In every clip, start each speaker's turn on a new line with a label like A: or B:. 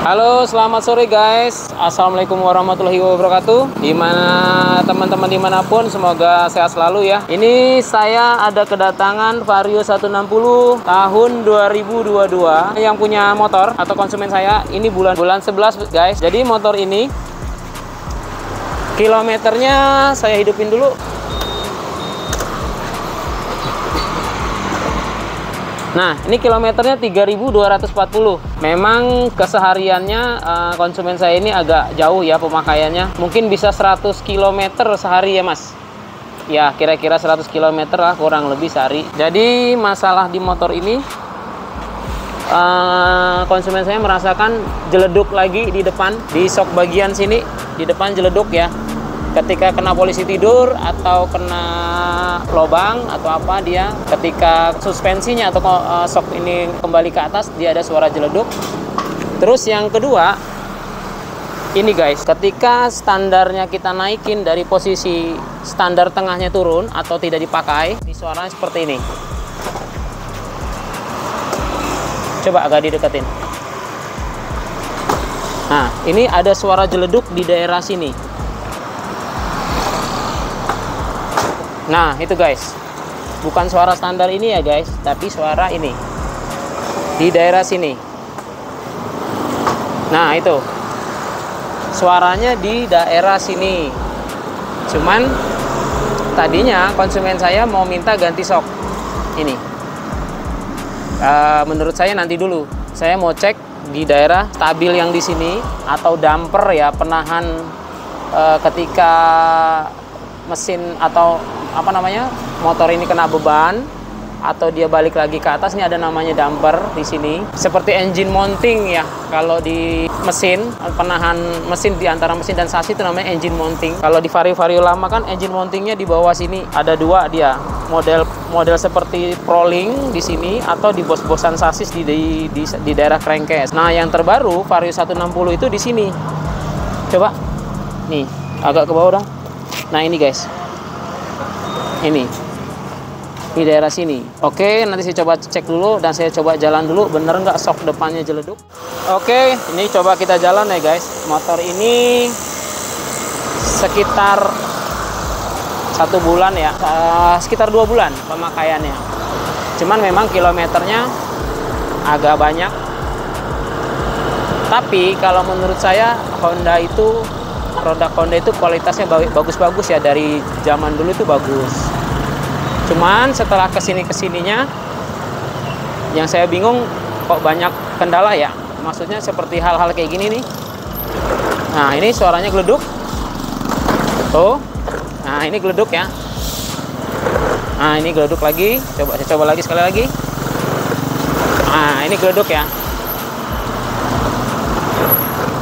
A: Halo, selamat sore guys. Assalamualaikum warahmatullahi wabarakatuh. Dimana teman-teman dimanapun, semoga sehat selalu ya. Ini saya ada kedatangan Vario 160 tahun 2022 yang punya motor atau konsumen saya. Ini bulan 11 guys. Jadi motor ini kilometernya saya hidupin dulu. Nah, ini kilometernya 3.240. Memang kesehariannya konsumen saya ini agak jauh ya pemakaiannya. Mungkin bisa 100 km sehari ya mas. Ya, kira-kira 100 km lah kurang lebih sehari. Jadi masalah di motor ini, konsumen saya merasakan jeleduk lagi di depan. Di sok bagian sini, di depan jeleduk ya. Ketika kena polisi tidur atau kena lobang atau apa, dia ketika suspensinya atau sok ini kembali ke atas, dia ada suara jeleduk. Terus yang kedua ini guys, ketika standarnya kita naikin dari posisi standar tengahnya turun atau tidak dipakai, ini suaranya seperti ini. Coba agak dideketin. Nah, ini ada suara jeleduk di daerah sini. Nah, itu guys. Bukan suara standar ini ya guys, tapi suara ini. Di daerah sini. Nah, itu. Suaranya di daerah sini. Cuman tadinya konsumen saya mau minta ganti sok. Ini. Menurut saya nanti dulu. Saya mau cek di daerah stabil yang di sini atau damper ya, penahan ketika mesin atau apa namanya, motor ini kena beban atau dia balik lagi ke atas. Ini ada namanya damper di sini, seperti engine mounting ya. Kalau di mesin, penahan mesin di antara mesin dan sasis itu namanya engine mounting. Kalau di Vario lama kan engine mountingnya di bawah sini ada dua dia, model seperti Proling di sini atau di bos-bosan sasis di daerah crankcase. Nah, yang terbaru Vario 160 itu di sini. Coba nih agak ke bawah dong. Nah, ini guys. Ini di daerah sini. Oke, nanti saya coba cek dulu dan saya coba jalan dulu, bener nggak sok depannya jeleduk. Oke, ini coba kita jalan ya guys. Motor ini sekitar 1 bulan ya, sekitar 2 bulan pemakaiannya. Cuman memang kilometernya agak banyak. Tapi kalau menurut saya produk Honda itu kualitasnya bagus-bagus ya, dari zaman dulu itu bagus. Cuman setelah kesininya yang saya bingung, kok banyak kendala ya. Maksudnya seperti hal-hal kayak gini nih. Nah, ini suaranya geleduk. Tuh. Nah, ini geleduk ya. Nah, ini geleduk lagi. Saya coba lagi sekali lagi. Nah, ini geleduk ya.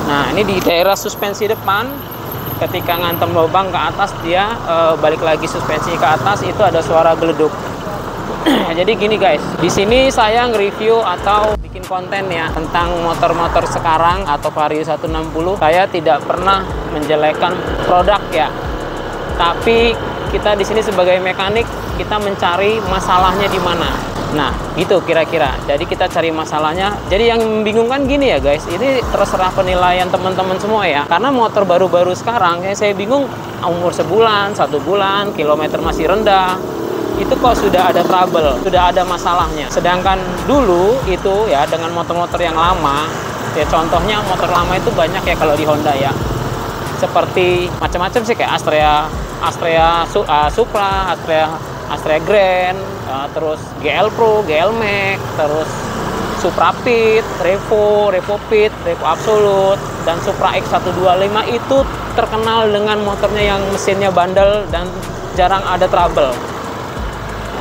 A: Nah, ini di daerah suspensi depan. Ketika ngantem lubang ke atas, dia balik lagi suspensi ke atas, itu ada suara geleduk. Jadi gini guys, di sini saya nge-review atau bikin konten ya tentang motor-motor sekarang atau Vario 160. Saya tidak pernah menjelekkan produk ya. Tapi kita di sini sebagai mekanik, kita mencari masalahnya di mana. Nah, gitu kira-kira. Jadi kita cari masalahnya. Jadi yang membingungkan gini ya guys, ini terserah penilaian teman-teman semua ya. Karena motor baru-baru sekarang, saya bingung, umur sebulan, 1 bulan, kilometer masih rendah, itu kok sudah ada trouble, sudah ada masalahnya. Sedangkan dulu itu ya, dengan motor-motor yang lama, ya contohnya motor lama itu banyak ya kalau di Honda ya. Seperti macam-macam sih, kayak Astrea Supra, Astrea Grand, terus GL Pro, GL Max, terus Supra Pit, Revo Pit, Revo Absolute, dan Supra X125 itu terkenal dengan motornya yang mesinnya bandel dan jarang ada trouble.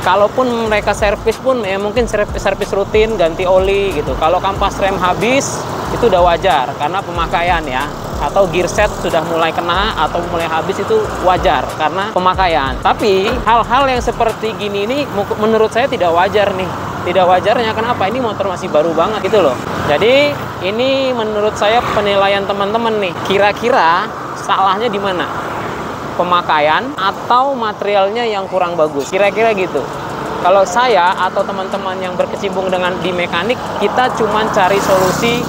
A: Kalaupun mereka servis pun ya mungkin servis rutin, ganti oli gitu. Kalau kampas rem habis itu udah wajar karena pemakaian ya. Atau gear set sudah mulai kena atau mulai habis, itu wajar karena pemakaian. Tapi hal-hal yang seperti gini ini menurut saya tidak wajar nih. Tidak wajarnya kenapa? Ini motor masih baru banget gitu loh. Jadi ini menurut saya penilaian teman-teman nih. Kira-kira salahnya di mana? Pemakaian atau materialnya yang kurang bagus? Kira-kira gitu. Kalau saya atau teman-teman yang berkecimpung dengan di mekanik, kita cuma cari solusi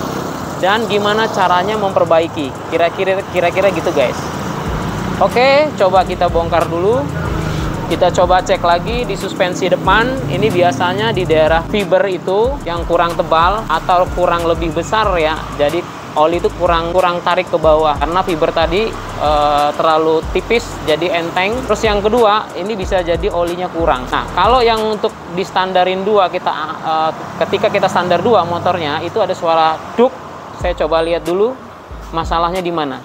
A: dan gimana caranya memperbaiki. Kira-kira gitu guys. Oke, coba kita bongkar dulu. Kita coba cek lagi di suspensi depan. Ini biasanya di daerah fiber itu yang kurang tebal atau kurang lebih besar ya. Jadi oli itu kurang tarik ke bawah karena fiber tadi terlalu tipis jadi enteng. Terus yang kedua, ini bisa jadi olinya kurang. Nah, kalau yang untuk di standarin 2 ketika kita standar 2 motornya itu ada suara duk. Saya coba lihat dulu masalahnya di mana.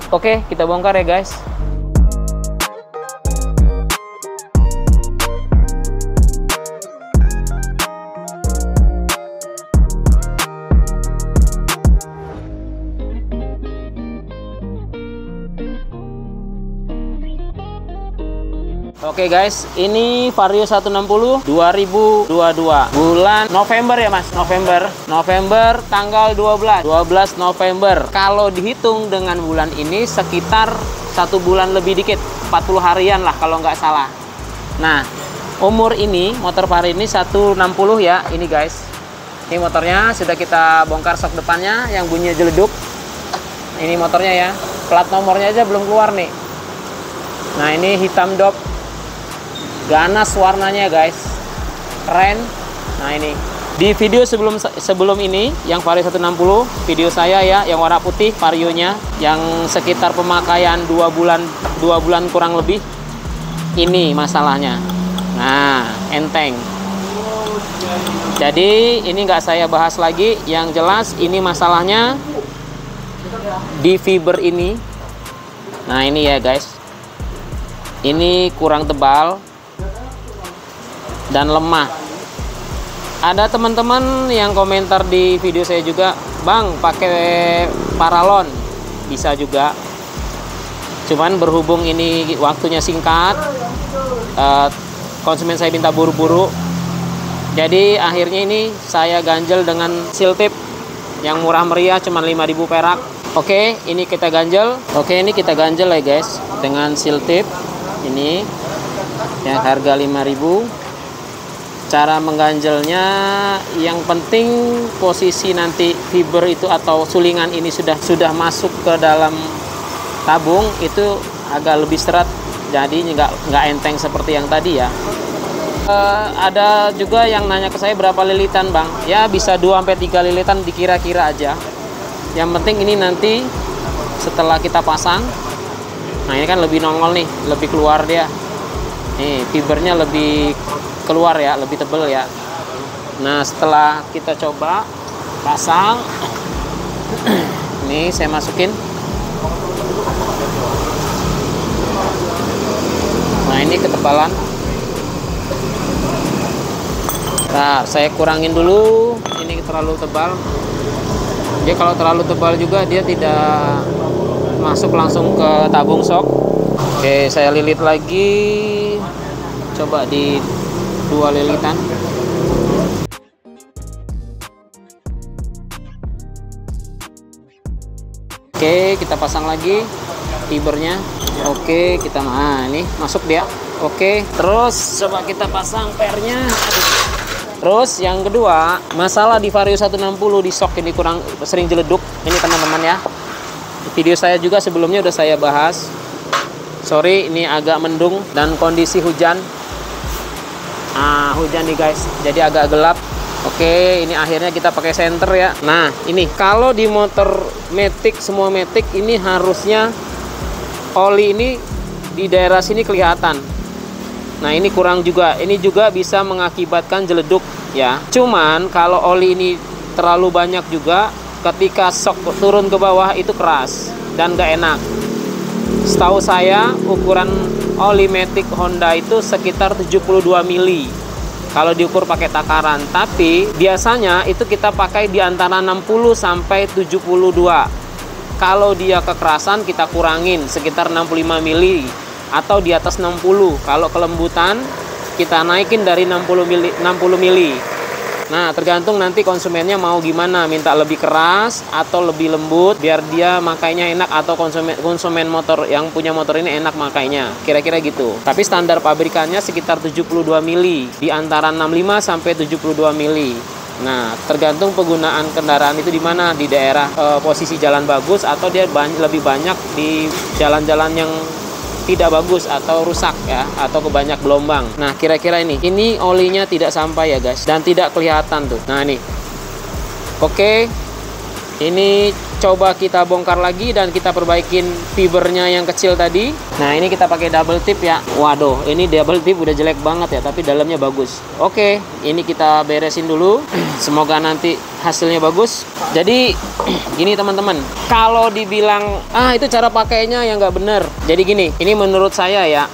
A: Oke, kita bongkar ya guys. Oke guys, ini Vario 160 2022 bulan November ya mas, November tanggal 12 November. Kalau dihitung dengan bulan ini sekitar 1 bulan lebih dikit, 40 harian lah kalau nggak salah. Nah, umur ini motor Vario ini 160 ya, ini guys. Ini motornya sudah kita bongkar sok depannya yang bunyinya jeleduk. Ini motornya ya, plat nomornya aja belum keluar nih. Nah, ini hitam dop. Ganas warnanya guys, keren. Nah ini di video sebelum ini yang Vario 160 video saya ya yang warna putih Varionya yang sekitar pemakaian 2 bulan kurang lebih, ini masalahnya. Nah enteng, jadi ini nggak saya bahas lagi. Yang jelas ini masalahnya di fiber ini. Nah ini ya guys, ini kurang tebal dan lemah. Ada teman-teman yang komentar di video saya juga, bang pakai paralon bisa juga, cuman berhubung ini waktunya singkat, konsumen saya minta buru-buru, jadi akhirnya ini saya ganjel dengan seal tip yang murah meriah, cuman 5.000 perak. Oke, ini kita ganjel. Oke, ini kita ganjel ya guys dengan seal tip ini yang harga 5.000. Cara mengganjelnya, yang penting posisi nanti fiber itu atau sulingan ini sudah masuk ke dalam tabung, itu agak lebih seret, jadi nggak enteng seperti yang tadi ya. Ada juga yang nanya ke saya berapa lilitan bang, ya bisa 2-3 lilitan dikira-kira aja. Yang penting ini nanti setelah kita pasang, nah ini kan lebih nongol nih, lebih keluar dia nih, fibernya lebih keluar ya, lebih tebel ya. Nah setelah kita coba pasang, ini saya masukin. Nah ini ketebalan. Nah saya kurangin dulu, ini terlalu tebal. Dia kalau terlalu tebal juga dia tidak masuk langsung ke tabung shock. Oke, saya lilit lagi, coba di 2 lilitan. Oke, kita pasang lagi fibernya. Oke, kita ini masuk dia. Oke, terus coba kita pasang pernya. Terus yang kedua, masalah di Vario 160 di shock ini kurang sering jeleduk. Ini teman-teman ya, video saya juga sebelumnya udah saya bahas. Sorry, ini agak mendung dan kondisi hujan. Hujan nih guys, jadi agak gelap. Oke, ini akhirnya kita pakai senter ya. Nah ini kalau di motor Matic, semua Matic ini harusnya oli ini di daerah sini kelihatan. Nah ini kurang juga, ini juga bisa mengakibatkan jeleduk ya. Cuman kalau oli ini terlalu banyak juga, ketika shock turun ke bawah itu keras dan gak enak. Setahu saya ukuran oli Matic Honda itu sekitar 72 mili kalau diukur pakai takaran, tapi biasanya itu kita pakai di antara 60 sampai 72. Kalau dia kekerasan kita kurangin sekitar 65 mili atau di atas 60. Kalau kelembutan kita naikin dari 60 mili. Nah, tergantung nanti konsumennya mau gimana, minta lebih keras atau lebih lembut biar dia makainya enak, atau konsumen motor yang punya motor ini enak makainya. Kira-kira gitu. Tapi standar pabrikannya sekitar 72 mili, di antara 65 sampai 72 mili. Nah, tergantung penggunaan kendaraan itu di mana, di daerah posisi jalan bagus atau dia lebih banyak di jalan-jalan yang tidak bagus atau rusak ya, atau kebanyak gelombang. Nah, kira-kira ini olinya tidak sampai ya guys, dan tidak kelihatan tuh. Nah, nih. Oke. Ini coba kita bongkar lagi dan kita perbaikin fibernya yang kecil tadi. Nah, ini kita pakai double tip ya. Waduh, ini double tip udah jelek banget ya, tapi dalamnya bagus. Oke, ini kita beresin dulu. Semoga nanti hasilnya bagus. Jadi gini teman-teman, kalau dibilang itu cara pakainya yang nggak bener. Jadi gini, ini menurut saya ya.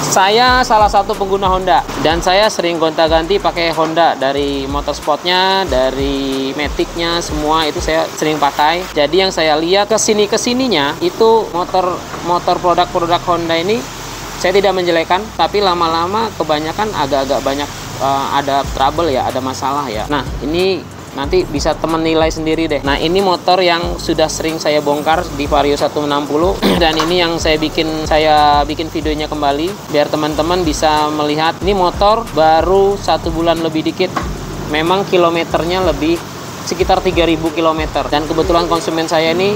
A: Saya salah satu pengguna Honda dan saya sering gonta-ganti pakai Honda, dari motorsportnya, dari Matic-nya, semua itu saya sering pakai. Jadi yang saya lihat kesininya itu motor produk-produk Honda ini, saya tidak menjelekan, tapi lama-lama kebanyakan agak-agak banyak ada trouble ya, ada masalah ya. Nah, ini nanti bisa teman nilai sendiri deh. Nah, ini motor yang sudah sering saya bongkar di Vario 160 dan ini yang saya bikin videonya kembali biar teman-teman bisa melihat. Ini motor baru 1 bulan lebih dikit. Memang kilometernya lebih sekitar 3000 km, dan kebetulan konsumen saya ini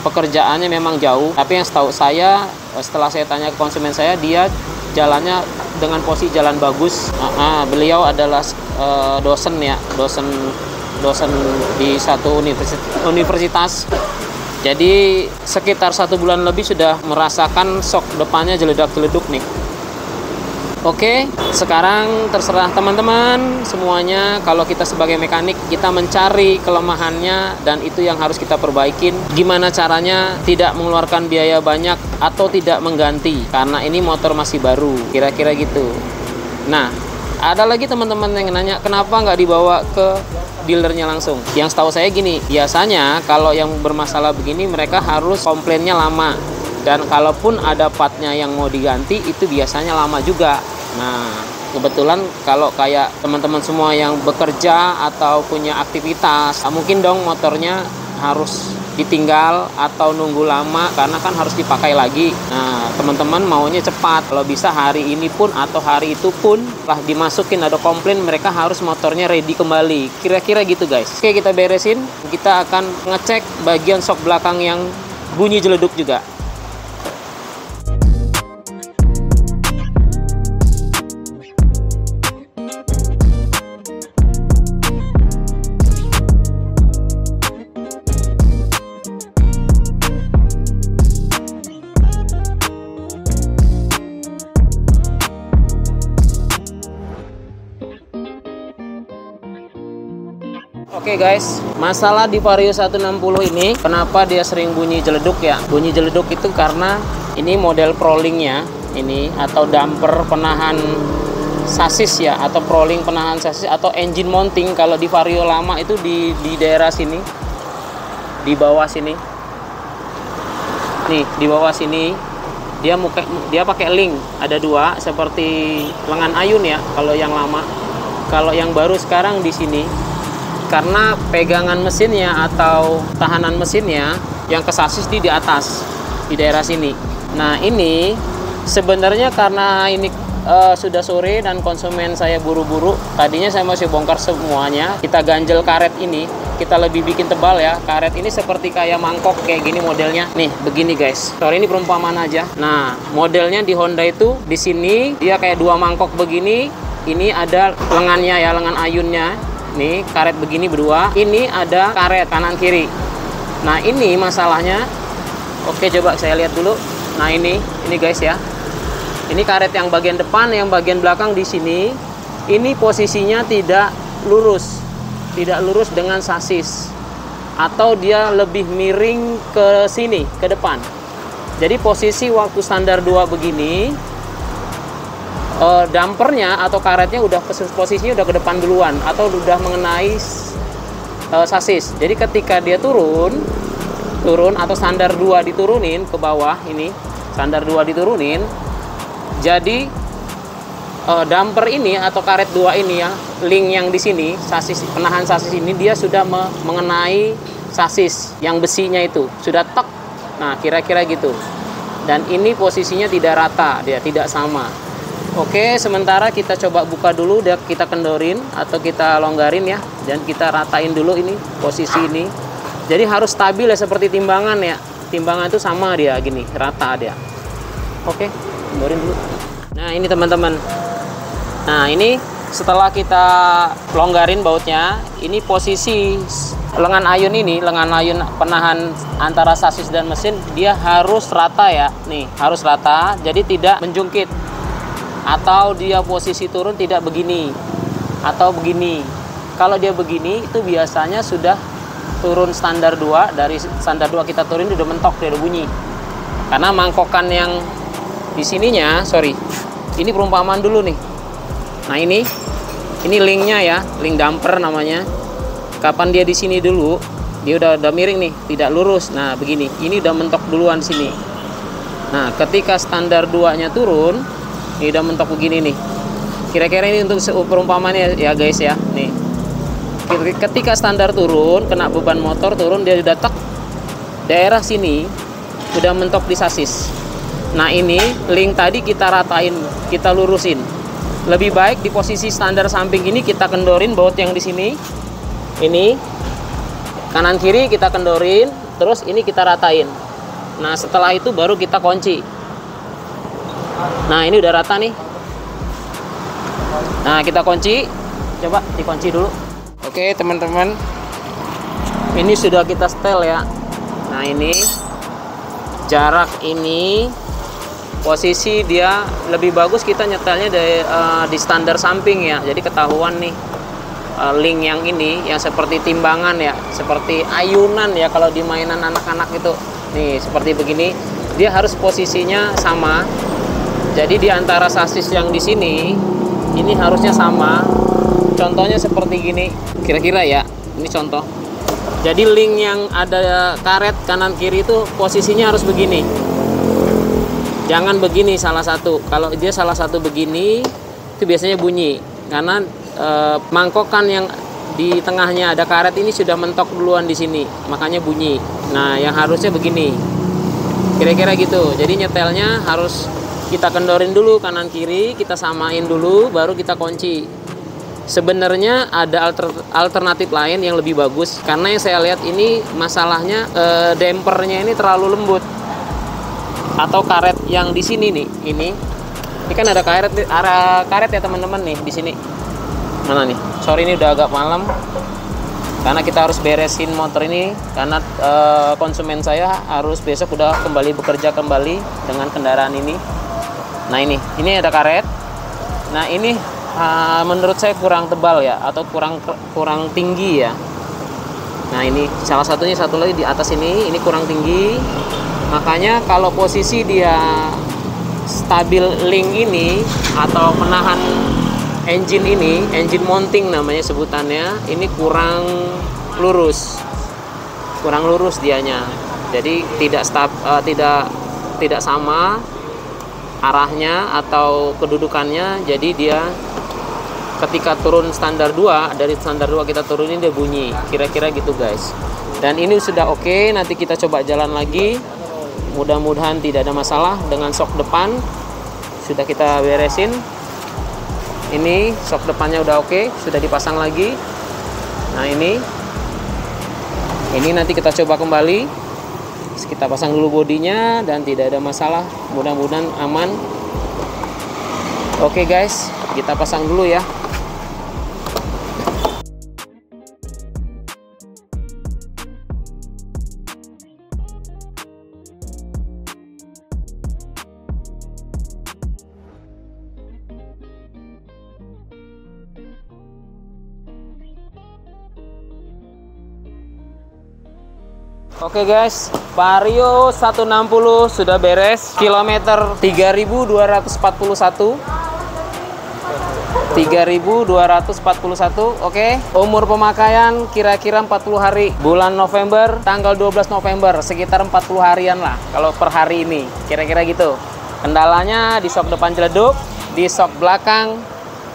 A: pekerjaannya memang jauh, tapi yang setahu saya, setelah saya tanya ke konsumen saya, dia jalannya dengan posisi jalan bagus. Beliau adalah dosen ya, dosen di satu universitas. Jadi sekitar 1 bulan lebih sudah merasakan shock depannya jeledak-jeleduk nih. Oke, sekarang terserah teman-teman semuanya. Kalau kita sebagai mekanik, kita mencari kelemahannya dan itu yang harus kita perbaikin. Gimana caranya tidak mengeluarkan biaya banyak atau tidak mengganti, karena ini motor masih baru, kira-kira gitu. Nah, ada lagi teman-teman yang nanya, kenapa nggak dibawa ke dealernya langsung? Yang tahu saya gini, biasanya kalau yang bermasalah begini mereka harus komplainnya lama, dan kalaupun ada partnya yang mau diganti itu biasanya lama juga. Nah, kebetulan kalau kayak teman-teman semua yang bekerja atau punya aktivitas, mungkin dong motornya harus ditinggal atau nunggu lama karena kan harus dipakai lagi. Nah, teman-teman maunya cepat, kalau bisa hari ini pun atau hari itu pun lah dimasukin ada komplain, mereka harus motornya ready kembali, kira-kira gitu guys. Oke, kita beresin. Kita akan ngecek bagian shock belakang yang bunyi jeleduk juga. Oke guys, masalah di Vario 160 ini, kenapa dia sering bunyi jeleduk ya? Bunyi jeleduk itu karena ini model prolingnya ini, atau damper penahan sasis ya, atau proling penahan sasis, atau engine mounting. Kalau di Vario lama itu di daerah sini, di bawah sini. Nih, di bawah sini dia pakai link, ada 2 seperti lengan ayun ya kalau yang lama. Kalau yang baru sekarang di sini, karena pegangan mesinnya atau tahanan mesinnya yang ke sasis di atas, di daerah sini. Nah, ini sebenarnya karena ini sudah sore dan konsumen saya buru-buru, tadinya saya masih bongkar semuanya. Kita ganjel karet ini, kita lebih bikin tebal ya. Karet ini seperti kayak mangkok kayak gini modelnya. Nih, begini guys. Sorry, ini perumpamaan aja. Nah, modelnya di Honda itu di sini dia kayak 2 mangkok begini. Ini ada lengannya ya, lengan ayunnya. Nih, karet begini berdua. Ini ada karet kanan kiri. Nah, ini masalahnya. Oke, coba saya lihat dulu. Nah, ini guys ya. Ini karet yang bagian depan, yang bagian belakang di sini. Ini posisinya tidak lurus. Tidak lurus dengan sasis. Atau dia lebih miring ke sini, ke depan. Jadi posisi waktu standar 2 begini, dampernya atau karetnya udah posisinya udah ke depan duluan atau udah mengenai sasis. Jadi ketika dia turun atau standar 2 diturunin ke bawah, ini standar 2 diturunin, jadi damper ini atau karet 2 ini ya, link yang di sini, sasis penahan sasis ini dia sudah mengenai sasis yang besinya itu, sudah tek. Nah, kira-kira gitu. Dan ini posisinya tidak rata, dia tidak sama. Oke, sementara kita coba buka dulu, kita kendorin atau kita longgarin ya, dan kita ratain dulu ini posisi ini. Jadi harus stabil ya, seperti timbangan ya. Timbangan itu sama dia gini, rata dia. Oke, kendorin dulu. Nah, ini teman-teman. Nah, ini setelah kita longgarin bautnya, ini posisi lengan ayun ini, lengan ayun penahan antara sasis dan mesin, dia harus rata ya. Nih, harus rata, jadi tidak menjungkit. Atau dia posisi turun tidak begini. Atau begini. Kalau dia begini, itu biasanya sudah turun standar 2. Dari standar 2 kita turun, udah mentok, dia udah bunyi. Karena mangkokan yang di sininya, ini perumpamaan dulu nih. Nah, ini linknya ya, link damper namanya. Kapan dia di sini dulu, dia udah miring nih, tidak lurus. Nah, begini, ini udah mentok duluan sini. Nah, ketika standar 2-nya turun, ini udah mentok begini nih. Kira-kira ini untuk perumpamannya ya guys ya. Nih, ketika standar turun, kena beban motor turun, dia udah tek. Daerah sini udah mentok di sasis. Nah, ini link tadi kita ratain, kita lurusin. Lebih baik di posisi standar samping ini kita kendorin baut yang di sini. Ini kanan kiri kita kendorin, terus ini kita ratain. Nah, setelah itu baru kita kunci. Nah, ini udah rata nih. Nah, kita kunci. Coba dikunci dulu. Oke, teman-teman. Ini sudah kita setel ya. Nah, ini jarak ini, posisi dia lebih bagus kita nyetelnya di standar samping ya. Jadi ketahuan nih link yang ini yang seperti timbangan ya, seperti ayunan ya kalau di mainan anak-anak itu. Nih, seperti begini. Dia harus posisinya sama. Jadi di antara sasis yang di sini ini harusnya sama. Contohnya seperti gini. Kira-kira ya. Ini contoh. Jadi link yang ada karet kanan kiri itu posisinya harus begini. Jangan begini salah satu. Kalau dia salah satu begini, itu biasanya bunyi. Karena mangkokan yang di tengahnya ada karet ini sudah mentok duluan di sini, makanya bunyi. Nah, yang harusnya begini. Kira-kira gitu. Jadi nyetelnya harus kita kendorin dulu kanan kiri, kita samain dulu, baru kita kunci. Sebenarnya ada alternatif lain yang lebih bagus. Karena yang saya lihat ini masalahnya dampernya ini terlalu lembut. Atau karet yang di sini nih, ini kan ada karet ya teman-teman nih di sini. Mana nih? Sorry, ini udah agak malam karena kita harus beresin motor ini karena konsumen saya harus besok udah kembali bekerja kembali dengan kendaraan ini. Nah, ini ada karet. Nah, ini menurut saya kurang tebal ya, atau kurang tinggi ya. Nah, ini salah satunya, satu lagi di atas ini kurang tinggi. Makanya kalau posisi dia stabil link ini atau penahan engine ini, engine mounting namanya sebutannya, ini kurang lurus dianya. Jadi tidak sama arahnya atau kedudukannya. Jadi dia ketika turun standar 2, dari standar 2 kita turunin dia bunyi. Kira-kira gitu guys. Dan ini sudah oke, nanti kita coba jalan lagi. Mudah-mudahan tidak ada masalah dengan sok depan. Sudah kita beresin. Ini sok depannya udah oke, sudah dipasang lagi. Nah, ini nanti kita coba kembali. Kita pasang dulu bodinya dan tidak ada masalah. Mudah-mudahan aman. Oke guys, kita pasang dulu ya. Oke guys, Vario 160 sudah beres, kilometer 3241. Oke. Umur pemakaian kira-kira 40 hari. Bulan November, tanggal 12 November, sekitar 40 harian lah kalau per hari ini. Kira-kira gitu. Kendalanya di shock depan jeleduk, di sok belakang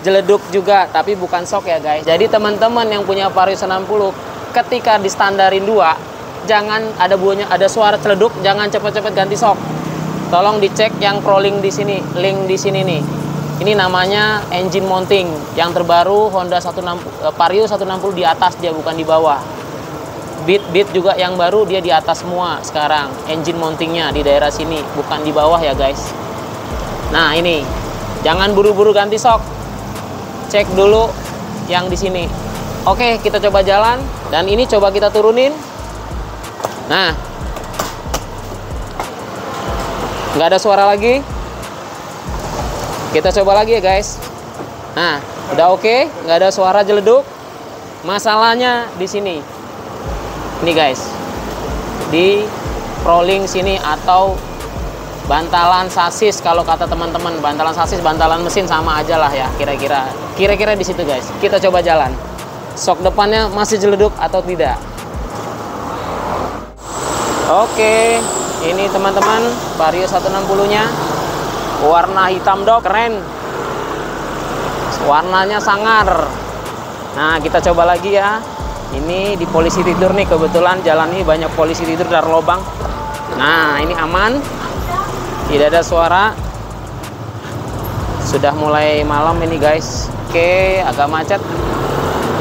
A: jeleduk juga, tapi bukan sok ya guys. Jadi teman-teman yang punya Vario 160, ketika distandarin 2, jangan ada bunyinya, ada suara celeduk, jangan cepet-cepet ganti sok. Tolong dicek yang crawling di sini, link di sini nih. Ini namanya engine mounting yang terbaru Honda 160, Vario 160 di atas dia, bukan di bawah. Beat juga yang baru dia di atas semua sekarang. Engine mountingnya di daerah sini, bukan di bawah ya guys. Nah ini, jangan buru-buru ganti sok. Cek dulu yang di sini. Oke, kita coba jalan dan ini coba kita turunin. Nah, nggak ada suara lagi. Kita coba lagi ya guys. Nah, udah oke, nggak ada suara jeleduk. Masalahnya di sini. Ini guys, di rolling sini atau bantalan sasis, kalau kata teman-teman, bantalan sasis, bantalan mesin sama aja lah ya, kira-kira di situ guys. Kita coba jalan. Sok depannya masih jeleduk atau tidak? Oke, ini teman-teman Vario 160-nya. Warna hitam dok, keren. Warnanya sangar. Nah, kita coba lagi ya. Ini di polisi tidur nih, kebetulan jalan ini banyak polisi tidur dari lubang. Nah, ini aman. Tidak ada suara. Sudah mulai malam ini guys. Oke, agak macet.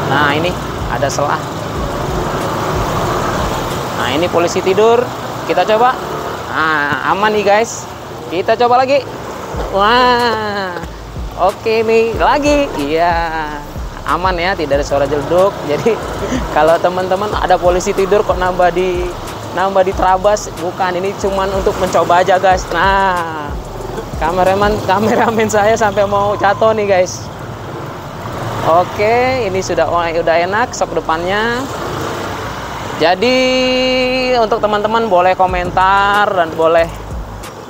A: Nah, ini ada selah. Nah, ini polisi tidur. Kita coba. Nah, aman nih guys. Kita coba lagi. Wah, oke nih, lagi. Iya, aman ya, tidak ada suara jeleduk. Jadi kalau teman-teman ada polisi tidur kok nambah di terabas, bukan, ini cuman untuk mencoba aja guys. Nah, kameramen saya sampai mau jatuh nih guys. Oke, ini sudah enak sok depannya. Jadi untuk teman-teman boleh komentar dan boleh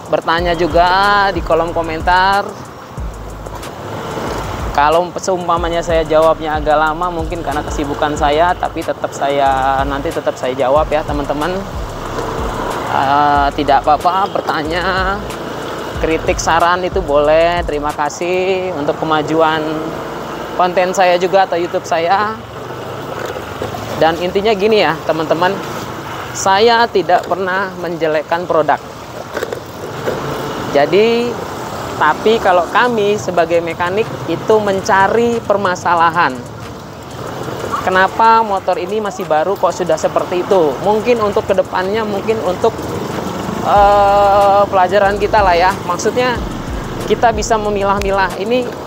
A: bertanya juga di kolom komentar. Kalau seumpamanya saya jawabnya agak lama, mungkin karena kesibukan saya, tapi nanti tetap saya jawab ya teman-teman. Tidak apa-apa bertanya, kritik, saran itu boleh. Terima kasih untuk kemajuan konten saya juga atau YouTube saya. Dan intinya gini ya teman-teman, saya tidak pernah menjelekkan produk. Jadi, tapi kalau kami sebagai mekanik itu mencari permasalahan. Kenapa motor ini masih baru kok sudah seperti itu? Mungkin untuk kedepannya, mungkin untuk pelajaran kita lah ya. Maksudnya kita bisa memilah-milah. Ini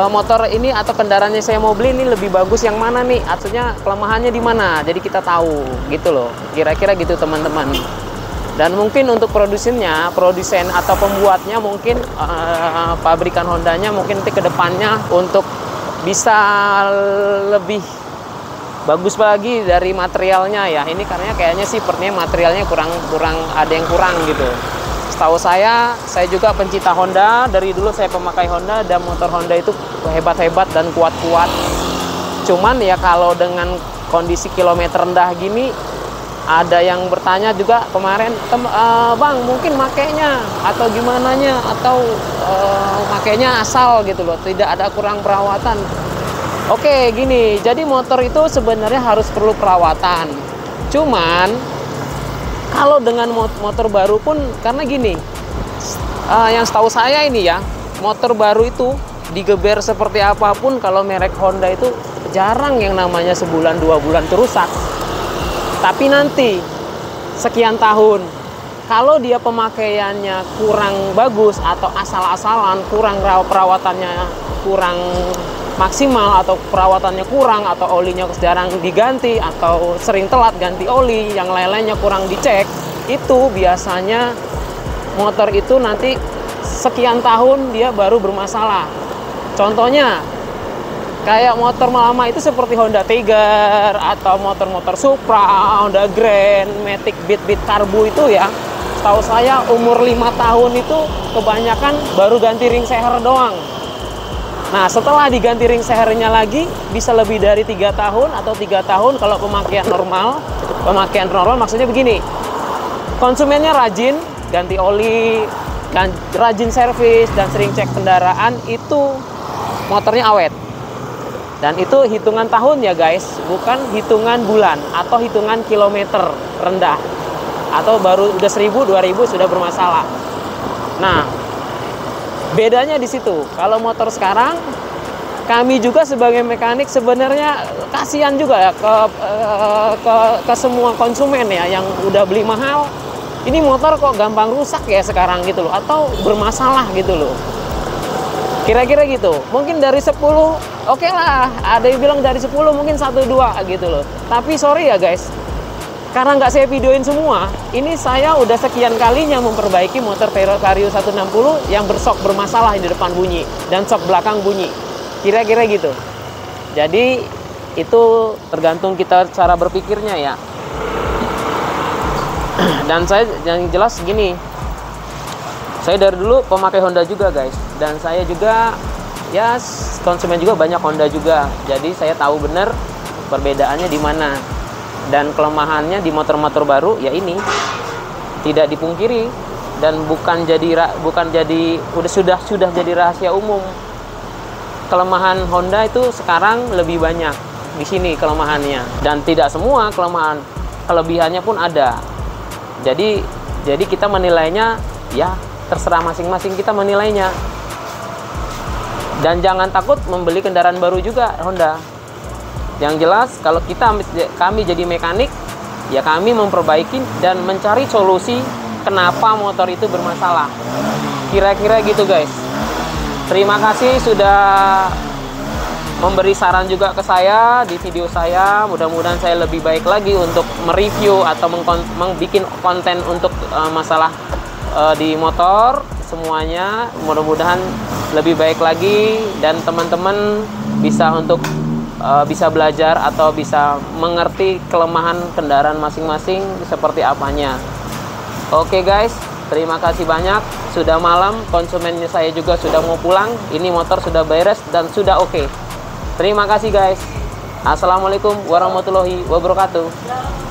A: motor ini atau kendaraannya saya mau beli ini lebih bagus yang mana nih? Artinya kelemahannya di mana? Jadi kita tahu gitu loh. Kira-kira gitu teman-teman. Dan mungkin untuk produsen atau pembuatnya mungkin pabrikan Hondanya mungkin nanti ke depannya untuk bisa lebih bagus lagi dari materialnya ya. Ini karena kayaknya sih sepertinya materialnya kurang ada yang kurang gitu. Setahu saya juga pencinta Honda, dari dulu saya pemakai Honda dan motor Honda itu hebat-hebat dan kuat-kuat. Cuman ya kalau dengan kondisi kilometer rendah gini, ada yang bertanya juga kemarin, bang mungkin makainya atau gimananya, atau makainya asal gitu loh, tidak ada kurang perawatan. Oke gini, jadi motor itu sebenarnya harus perlu perawatan. Cuman kalau dengan motor baru pun, karena gini, yang setahu saya ini ya, motor baru itu digeber seperti apapun, kalau merek Honda itu jarang yang namanya sebulan 2 bulan itu rusak. Tapi nanti sekian tahun, kalau dia pemakaiannya kurang bagus atau asal-asalan, kurang perawatannya kurang maksimal atau perawatannya kurang atau olinya jarang diganti atau sering telat ganti oli, yang lain-lainnya kurang dicek, itu biasanya motor itu nanti sekian tahun dia baru bermasalah. Contohnya kayak motor lama itu seperti Honda Tiger atau motor-motor Supra, Honda Grand, Matic, Beat Karbu itu ya, setahu saya umur 5 tahun itu kebanyakan baru ganti ring seher doang. Nah setelah diganti ring sehernya lagi bisa lebih dari 3 tahun atau 3 tahun kalau pemakaian normal. Pemakaian normal maksudnya begini, konsumennya rajin ganti oli, dan rajin servis dan sering cek kendaraan, itu motornya awet. Dan itu hitungan tahun ya guys, bukan hitungan bulan atau hitungan kilometer rendah, atau baru udah 1000, 2000 sudah bermasalah. Nah, bedanya di situ. Kalau motor sekarang, kami juga sebagai mekanik sebenarnya kasihan juga ya ke semua konsumen ya yang udah beli mahal. Ini motor kok gampang rusak ya sekarang gitu loh, atau bermasalah gitu loh. Kira-kira gitu. Mungkin dari 10, oke lah. Ada yang bilang dari 10 mungkin 1-2 gitu loh. Tapi sorry ya guys, karena nggak saya videoin semua, ini saya udah sekian kalinya memperbaiki motor Vario 160 yang bersok bermasalah di depan bunyi dan sok belakang bunyi. Kira-kira gitu. Jadi itu tergantung kita cara berpikirnya ya. Dan saya yang jelas gini, saya dari dulu pemakai Honda juga guys, dan saya juga ya konsumen juga banyak Honda juga. Jadi saya tahu benar perbedaannya di mana. Dan kelemahannya di motor-motor baru ya ini tidak dipungkiri, dan bukan jadi sudah jadi rahasia umum. Kelemahan Honda itu sekarang lebih banyak di sini kelemahannya, dan tidak semua kelemahan, kelebihannya pun ada. Jadi kita menilainya ya terserah masing-masing kita menilainya. Dan jangan takut membeli kendaraan baru juga Honda. Yang jelas kalau kami jadi mekanik, ya kami memperbaiki dan mencari solusi kenapa motor itu bermasalah. Kira-kira gitu guys. Terima kasih sudah memberi saran juga ke saya di video saya. Mudah-mudahan saya lebih baik lagi untuk mereview atau membuat konten untuk masalah di motor semuanya. Mudah-mudahan lebih baik lagi, dan teman-teman bisa belajar atau bisa mengerti kelemahan kendaraan masing-masing seperti apanya. Oke guys, terima kasih banyak. Sudah malam, konsumennya saya juga sudah mau pulang. Ini motor sudah beres dan sudah oke. Terima kasih guys. Assalamualaikum warahmatullahi wabarakatuh.